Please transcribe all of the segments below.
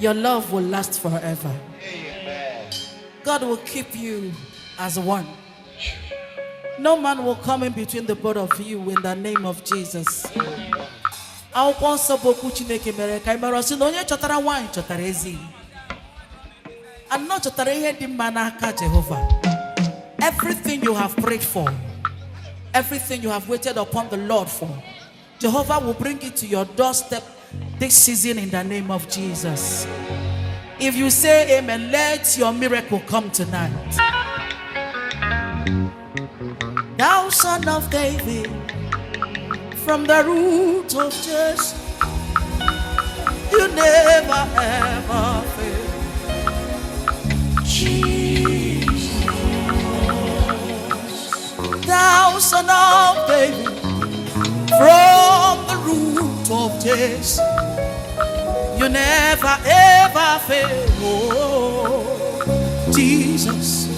Your love will last forever. Amen. God will keep you as one. No man will come in between the both of you in the name of Jesus. Akwụkwọ nsọ bụ okwu Chineke mere ka ịmara sị na onye chọtara nwanyị chọtara ezi. Anọ chọtara ihe dị mma n'aka Jehova. Everything you have prayed for, everything you have waited upon the Lord for, Jehovah will bring it to your doorstep this season in the name of Jesus. If you say amen, let your miracle come tonight. Thou son of David, from the root of Jesse, you never ever fail. Jesus, thou son of David, from the root of Jesse, you never ever fail. Oh, Jesus,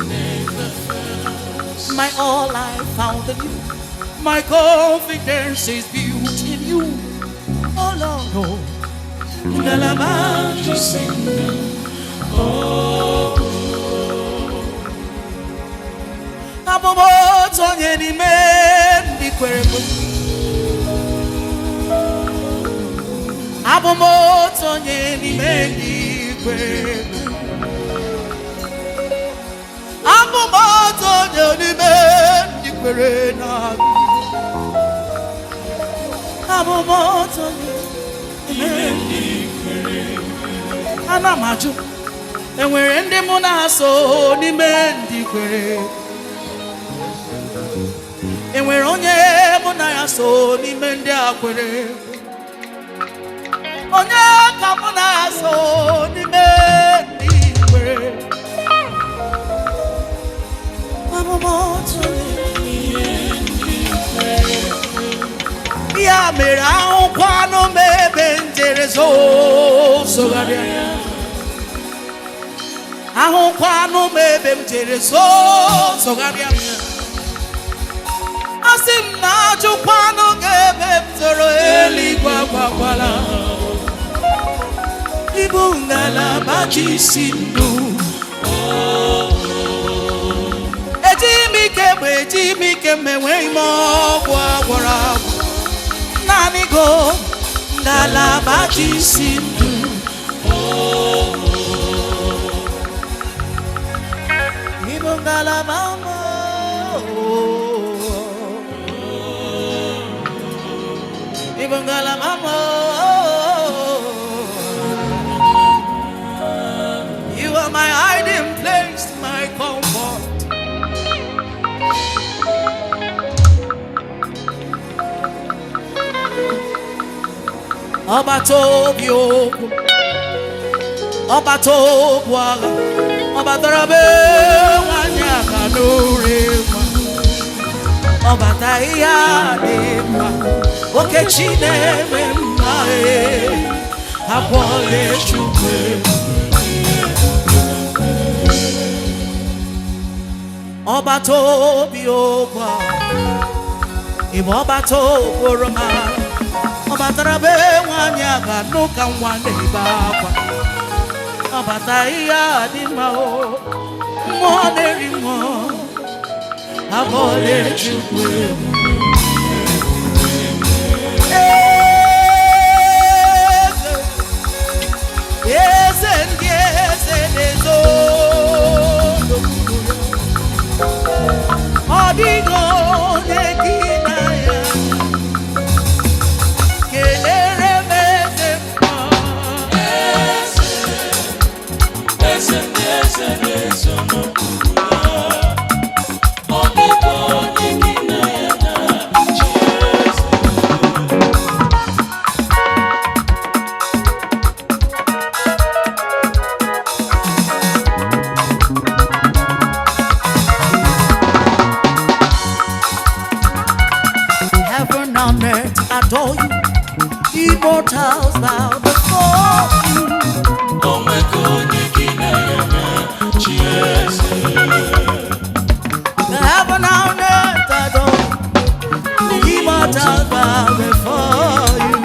my all I found in you. My confidence is built in you. Oh Lord, oh. Abumoto nyeni mendi kwebo. Abumoto nyeni mendi kwebo. Abumoto nyeni mendi kwebo. Abumoto nyeni kwebo. Anamaju. Enwere ndị mụ na-aso n'ime ndị kwere. Enwere onye mụ na ya so n'ime ndị a kwere. Onye ka mụ na ya so n'ime ndị kwere. Abumoto nyeni kwere. Ya mere ahụkwa anụ m ebe njere zogharịa. Ahụkwa anụ m ebe m jere zogharịa. Asị m na ajụkwa anụ ga-ebe m toro eluigwe agwakwala. Ibu ngalaba ji isi ndụ. Eji m ike m enweghị m ọgwụ agwọrọ agwọ. Naanị go ngalaba ji isi ndụ. Ibu ngalaba mo. Ibu ngalaba mo. You are my hiding place, my comfort. Ọba tó bí okwu, ọba tó bụ agha, ọba tara be nwanyị aka n'ụrịkwa, ọba ta ihe a dị mma, oke chi na-eme mma akwọla Chukwu. Ọba tó bí okwu, ịbụ ọba tó kworo ma. Ọbatara be nwanyị aga n'ụka nwa na-ebe akwa. Ọbata ihe a dị mma o. Mmụọ na-eri mmụọ. Abọọla Chukwu. Eze ndị eze na-ezo n'okpuru ya. Ọ dịghị onye gị na ya. Heaven and earth adore you. Immortals bow before you. Heaven and earth adore you. Immortals bow before you.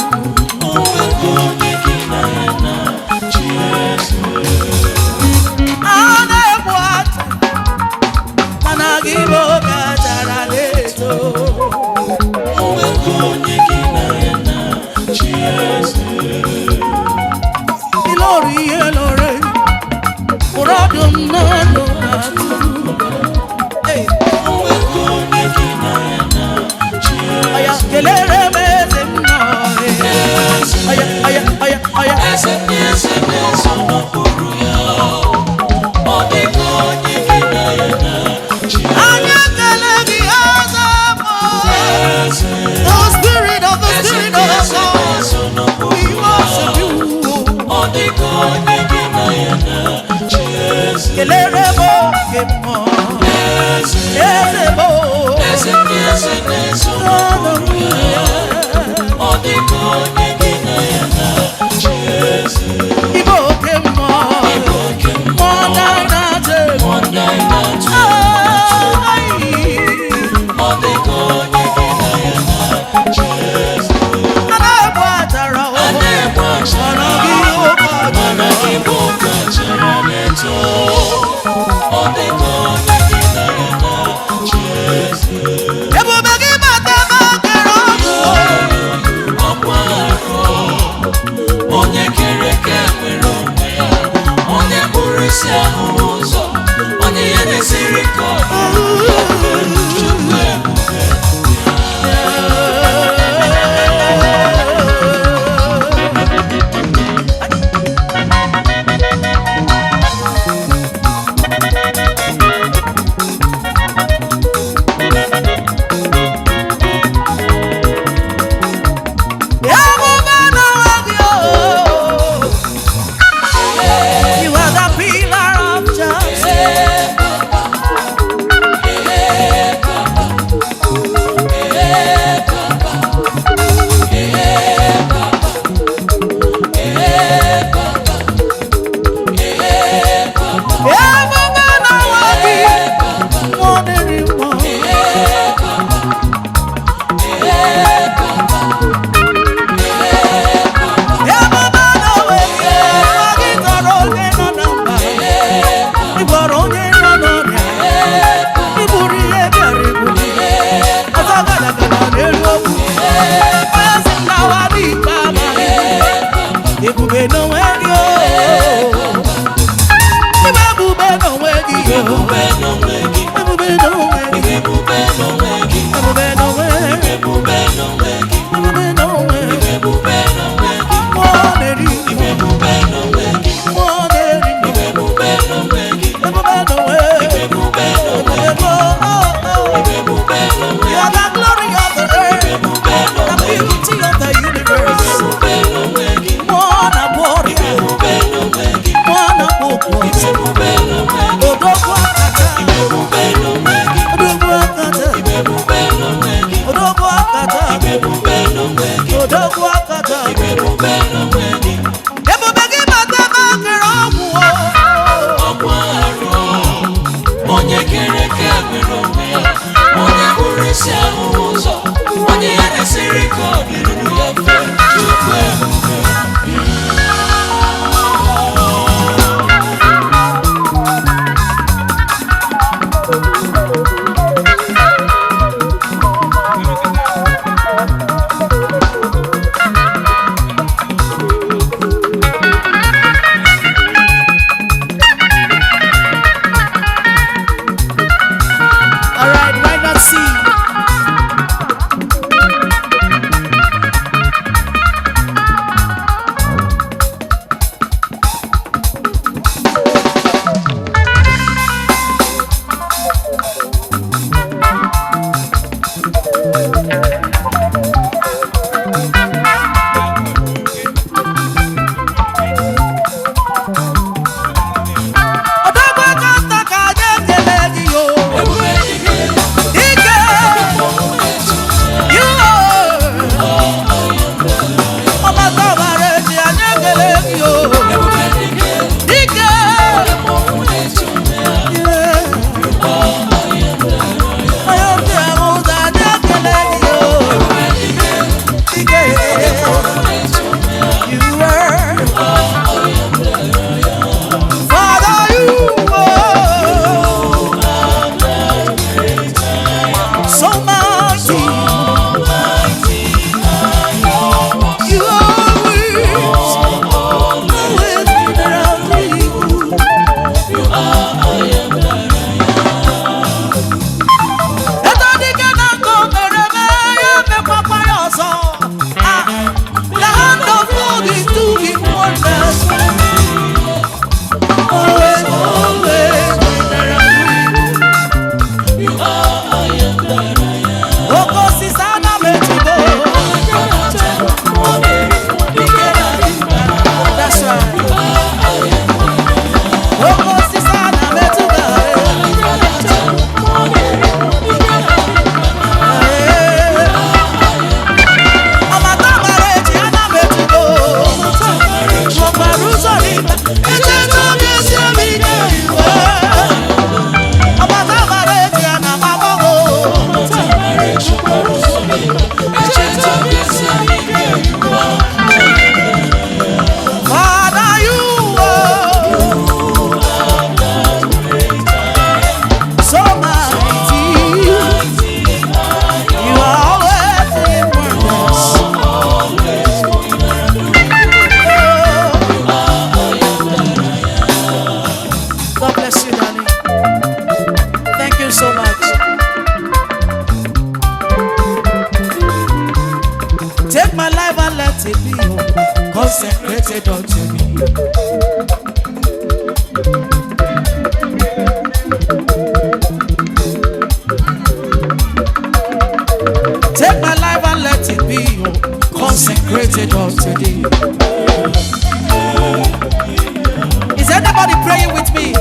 Everybody praying with me.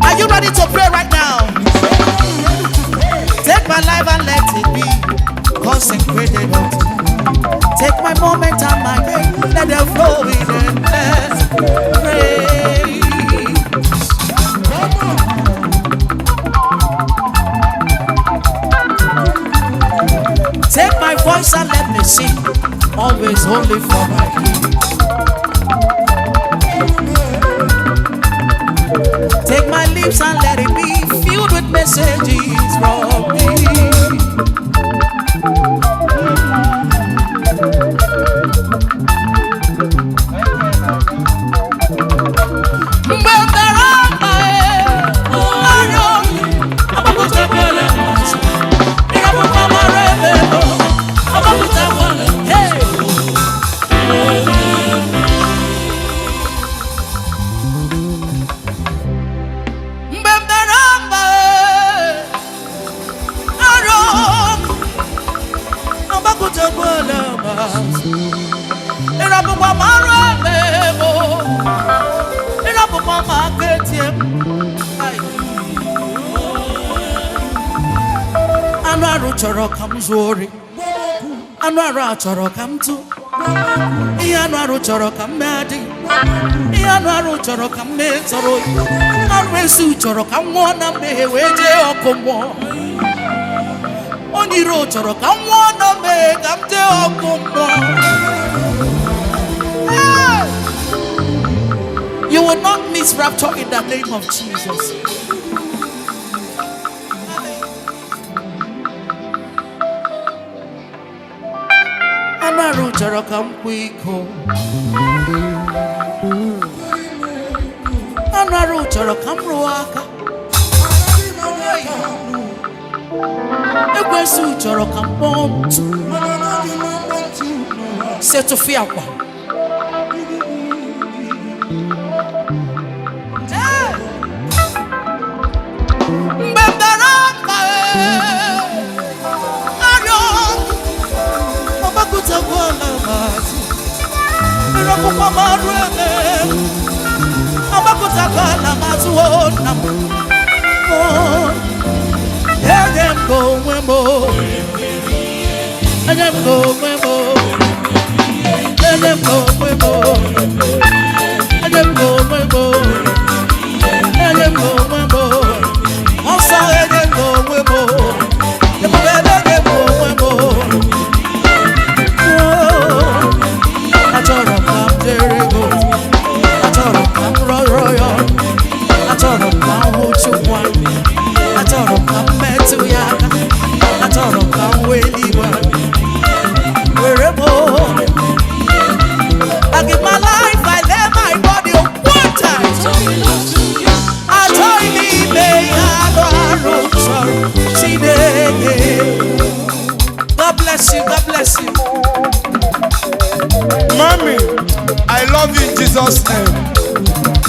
Are you ready to pray right now? Take my life and let it be consecrated unto you. Take my moment and my day, let them flow in and let's pray. Take my voice and let me sing, always only for my King. Take my lips and let it be filled with messages from me. Chọrọ ka m zuo ori, anụ arụ a chọrọ ka m tụ, ihe anụ arụ chọrọ ka m mee adị, ihe anụ arụ chọrọ ka m mee tọrọ oyi, anụ esi chọrọ ka m nwụọ na mmehie wee jee ọkụ mmụọ, onye iro chọrọ ka m nwụọ na mmehie ka m jee ọkụ mmụọ. You will not miss rapture in the name of Jesus. Anụ chọrọ ka m kwa iko, anụ chọrọ ka m rụọ aka, ekwensu chọrọ ka m kpọọ ntụ, setụfịa akwa. Mgbe m dara mkpa arịọ ọgbakọtakwala mazị, ịrọpụkwa m arụ eme ọgbakọtakwala mazị nna m. Enye m onwe m, enye m onwe m, enye m onwe m, enye m onwe m, enye m onwe m, ọsọ enye m onwe m, ebube enye m onwe m. Achọrọ ka m jere go, achọrọ ka m rọrọ ya, achọrọ ka m hụ Chukwu anya, achọrọ ka m metụ ya aka, achọrọ ka m weli iwe were m. I give my life, I lay my body on one time. Achọ n'ime ya arụ chọrọ Chineke. God bless you, God bless you. Mommy, I love you in Jesus' name.